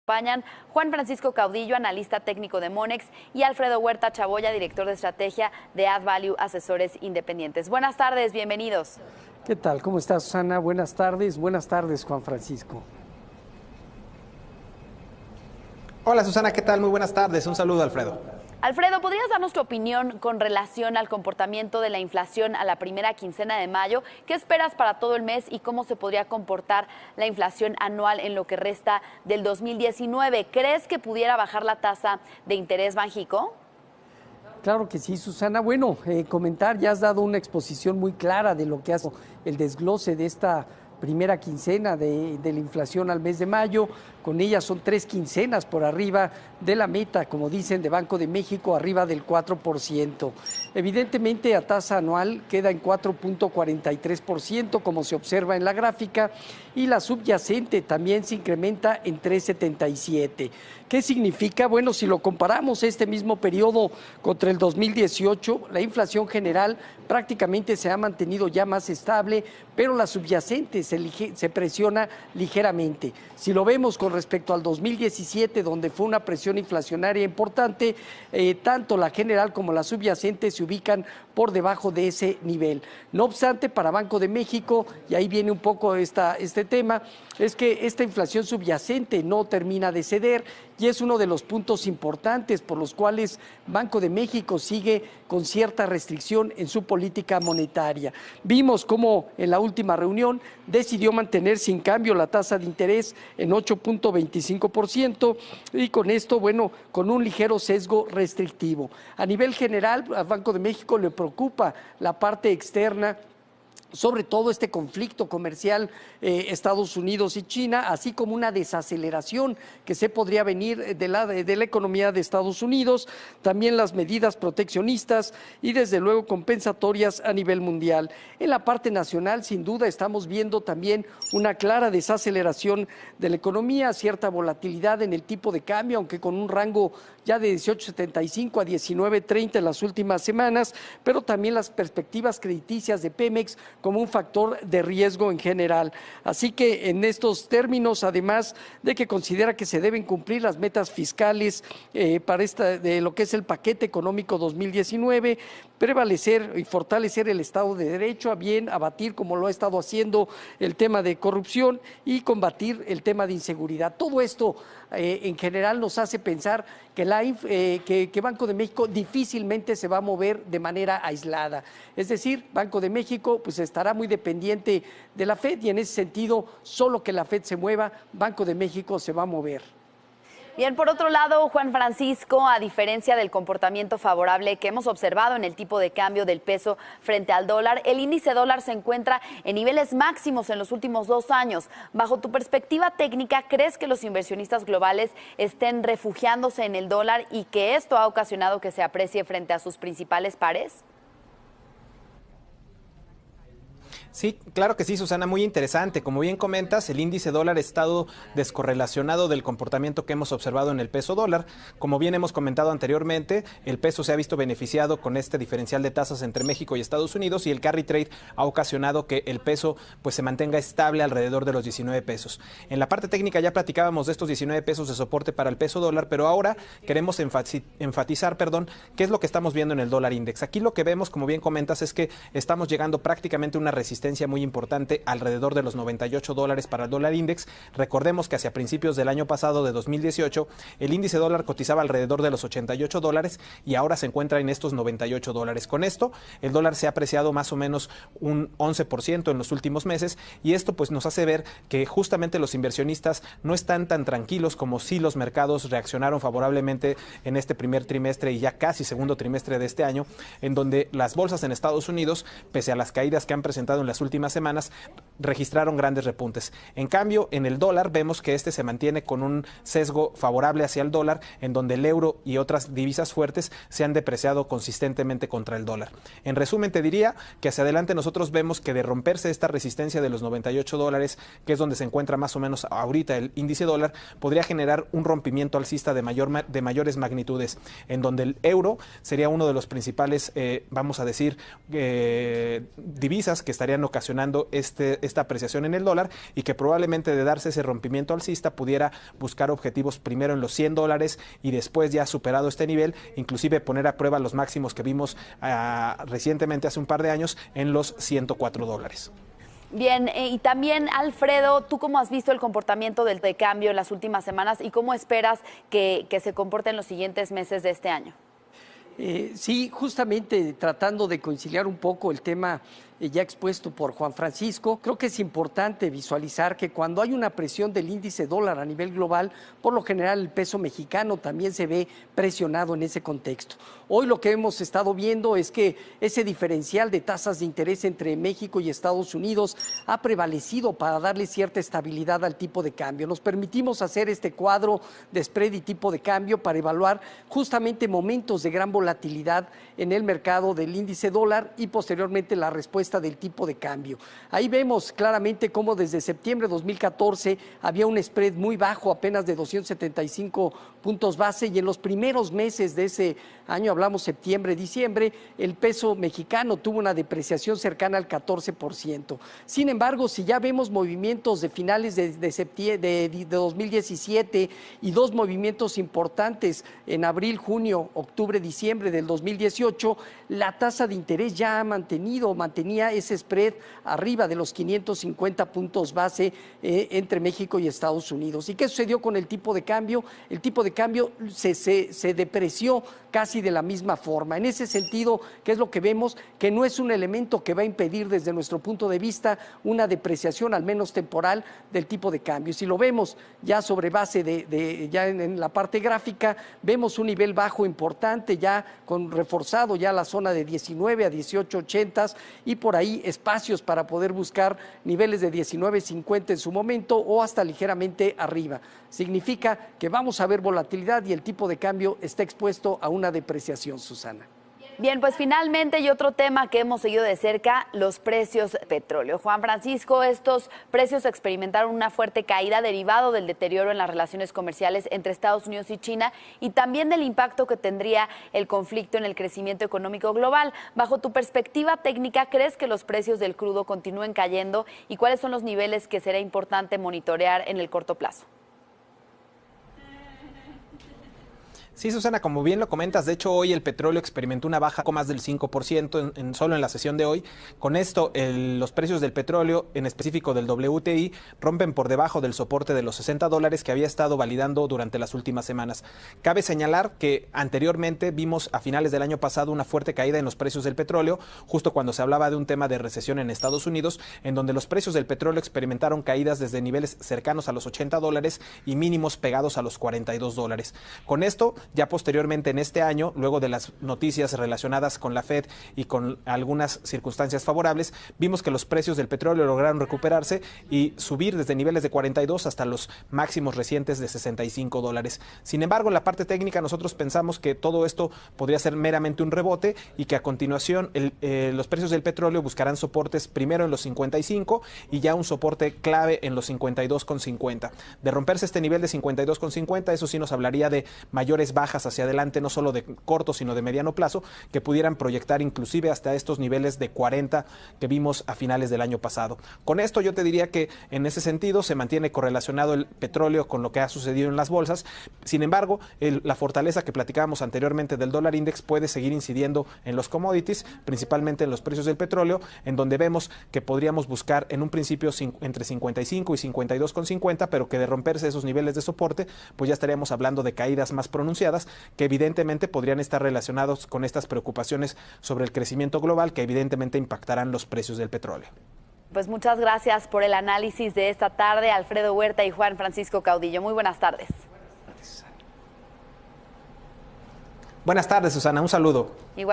Acompañan Juan Francisco Caudillo, analista técnico de Monex, y Alfredo Huerta Chaboya, director de estrategia de AddValue Asesores Independientes. Buenas tardes, bienvenidos. ¿Qué tal? ¿Cómo estás, Susana? Buenas tardes, Juan Francisco. Hola, Susana, ¿qué tal? Muy buenas tardes. Un saludo, Alfredo. Alfredo, ¿podrías darnos tu opinión con relación al comportamiento de la inflación a la primera quincena de mayo? ¿Qué esperas para todo el mes y cómo se podría comportar la inflación anual en lo que resta del 2019? ¿Crees que pudiera bajar la tasa de interés Banxico? Claro que sí, Susana. Bueno, comentar, ya has dado una exposición muy clara de lo que hace el desglose de esta primera quincena de la inflación al mes de mayo. Con ella son 3 quincenas por arriba de la meta, como dicen, de Banco de México, arriba del 4%. Evidentemente, a tasa anual queda en 4.43%, como se observa en la gráfica, y la subyacente también se incrementa en 3.77%. ¿Qué significa? Bueno, si lo comparamos este mismo periodo contra el 2018, la inflación general prácticamente se ha mantenido ya más estable, pero la subyacente se presiona ligeramente. Si lo vemos con respecto al 2017, donde fue una presión inflacionaria importante, tanto la general como la subyacente se ubican por debajo de ese nivel. No obstante, para Banco de México, y ahí viene un poco este tema, es que esta inflación subyacente no termina de ceder y es uno de los puntos importantes por los cuales Banco de México sigue con cierta restricción en su política monetaria. Vimos cómo en la última reunión decidió mantener sin cambio la tasa de interés en 8.25% y con esto, bueno, con un ligero sesgo restrictivo. A nivel general, a Banco de México le preocupa la parte externa, sobre todo este conflicto comercial Estados Unidos y China, así como una desaceleración que se podría venir de la economía de Estados Unidos, también las medidas proteccionistas y desde luego compensatorias a nivel mundial. En la parte nacional, sin duda, estamos viendo también una clara desaceleración de la economía, cierta volatilidad en el tipo de cambio, aunque con un rango ya de 18.75 a 19.30 en las últimas semanas, pero también las perspectivas crediticias de Pemex como un factor de riesgo en general. Así que en estos términos, además de que considera que se deben cumplir las metas fiscales para de lo que es el paquete económico 2019, prevalecer y fortalecer el Estado de Derecho, a bien abatir, como lo ha estado haciendo, el tema de corrupción y combatir el tema de inseguridad. Todo esto en general nos hace pensar que Banco de México difícilmente se va a mover de manera aislada. Es decir, Banco de México pues estará muy dependiente de la FED y en ese sentido, solo que la FED se mueva, Banco de México se va a mover. Bien, por otro lado, Juan Francisco, a diferencia del comportamiento favorable que hemos observado en el tipo de cambio del peso frente al dólar, el índice dólar se encuentra en niveles máximos en los últimos 2 años. Bajo tu perspectiva técnica, ¿crees que los inversionistas globales estén refugiándose en el dólar y que esto ha ocasionado que se aprecie frente a sus principales pares? Sí, claro que sí, Susana, muy interesante. Como bien comentas, el índice dólar ha estado descorrelacionado del comportamiento que hemos observado en el peso dólar. Como bien hemos comentado anteriormente, el peso se ha visto beneficiado con este diferencial de tasas entre México y Estados Unidos y el carry trade ha ocasionado que el peso pues se mantenga estable alrededor de los 19 pesos. En la parte técnica ya platicábamos de estos 19 pesos de soporte para el peso dólar, pero ahora queremos enfatizar, qué es lo que estamos viendo en el dólar index. Aquí lo que vemos, como bien comentas, es que estamos llegando prácticamente a una resistencia muy importante alrededor de los $98 para el dólar index. Recordemos que hacia principios del año pasado, de 2018, el índice dólar cotizaba alrededor de los $88 y ahora se encuentra en estos $98. Con esto, el dólar se ha apreciado más o menos un 11% en los últimos meses y esto pues nos hace ver que justamente los inversionistas no están tan tranquilos como si los mercados reaccionaron favorablemente en este primer trimestre y ya casi segundo trimestre de este año, en donde las bolsas en Estados Unidos, pese a las caídas que han presentado en las últimas semanas, registraron grandes repuntes. En cambio, en el dólar vemos que este se mantiene con un sesgo favorable hacia el dólar, en donde el euro y otras divisas fuertes se han depreciado consistentemente contra el dólar. En resumen, te diría que hacia adelante nosotros vemos que de romperse esta resistencia de los $98, que es donde se encuentra más o menos ahorita el índice dólar, podría generar un rompimiento alcista de mayores magnitudes, en donde el euro sería uno de los principales, vamos a decir, divisas que estarían estarían ocasionando esta apreciación en el dólar, y que probablemente, de darse ese rompimiento alcista, pudiera buscar objetivos primero en los $100 y después, ya superado este nivel, inclusive poner a prueba los máximos que vimos recientemente, hace un par de años, en los $104. Bien, y también, Alfredo, ¿tú cómo has visto el comportamiento del de cambio en las últimas semanas y cómo esperas que se comporte en los siguientes meses de este año? Sí, justamente tratando de conciliar un poco el tema ya expuesto por Juan Francisco, creo que es importante visualizar que cuando hay una presión del índice dólar a nivel global, por lo general el peso mexicano también se ve presionado en ese contexto. Hoy lo que hemos estado viendo es que ese diferencial de tasas de interés entre México y Estados Unidos ha prevalecido para darle cierta estabilidad al tipo de cambio. Nos permitimos hacer este cuadro de spread y tipo de cambio para evaluar justamente momentos de gran volatilidad en el mercado del índice dólar y posteriormente la respuesta del tipo de cambio. Ahí vemos claramente cómo desde septiembre de 2014 había un spread muy bajo, apenas de 275 puntos base, y en los primeros meses de ese año, hablamos septiembre, diciembre, el peso mexicano tuvo una depreciación cercana al 14%. Sin embargo, si ya vemos movimientos de finales de 2017 y dos movimientos importantes en abril, junio, octubre, diciembre del 2018, la tasa de interés ya mantenía ese spread arriba de los 550 puntos base entre México y Estados Unidos. ¿Y qué sucedió con el tipo de cambio? El tipo de cambio se depreció casi de la misma forma. En ese sentido, ¿qué es lo que vemos? Que no es un elemento que va a impedir, desde nuestro punto de vista, una depreciación, al menos temporal, del tipo de cambio. Si lo vemos ya sobre base ya en la parte gráfica, vemos un nivel bajo importante, ya reforzado ya la zona de 19 a 18.80 y por ahí espacios para poder buscar niveles de 19.50 en su momento o hasta ligeramente arriba. Significa que vamos a ver volatilidad y el tipo de cambio está expuesto a una depreciación, Susana. Bien, pues finalmente, y otro tema que hemos seguido de cerca, los precios de petróleo. Juan Francisco, estos precios experimentaron una fuerte caída derivado del deterioro en las relaciones comerciales entre Estados Unidos y China y también del impacto que tendría el conflicto en el crecimiento económico global. Bajo tu perspectiva técnica, ¿crees que los precios del crudo continúen cayendo y cuáles son los niveles que será importante monitorear en el corto plazo? Sí, Susana, como bien lo comentas, de hecho hoy el petróleo experimentó una baja con más del 5% solo en la sesión de hoy. Con esto, los precios del petróleo, en específico del WTI, rompen por debajo del soporte de los $60 que había estado validando durante las últimas semanas. Cabe señalar que anteriormente vimos a finales del año pasado una fuerte caída en los precios del petróleo, justo cuando se hablaba de un tema de recesión en Estados Unidos, en donde los precios del petróleo experimentaron caídas desde niveles cercanos a los $80 y mínimos pegados a los $42. Con esto, ya posteriormente en este año, luego de las noticias relacionadas con la Fed y con algunas circunstancias favorables, vimos que los precios del petróleo lograron recuperarse y subir desde niveles de 42 hasta los máximos recientes de $65. Sin embargo, en la parte técnica nosotros pensamos que todo esto podría ser meramente un rebote y que a continuación los precios del petróleo buscarán soportes primero en los 55 y ya un soporte clave en los 52,50. De romperse este nivel de 52,50, eso sí nos hablaría de mayores bajas hacia adelante, no solo de corto, sino de mediano plazo, que pudieran proyectar inclusive hasta estos niveles de 40 que vimos a finales del año pasado. Con esto yo te diría que en ese sentido se mantiene correlacionado el petróleo con lo que ha sucedido en las bolsas. Sin embargo, la fortaleza que platicábamos anteriormente del dólar index puede seguir incidiendo en los commodities, principalmente en los precios del petróleo, en donde vemos que podríamos buscar en un principio entre 55 y 52,50, pero que de romperse esos niveles de soporte, pues ya estaríamos hablando de caídas más pronunciadas, que evidentemente podrían estar relacionados con estas preocupaciones sobre el crecimiento global, que evidentemente impactarán los precios del petróleo. Pues muchas gracias por el análisis de esta tarde, Alfredo Huerta y Juan Francisco Caudillo. Muy buenas tardes. Buenas tardes, Susana. Un saludo. Igual.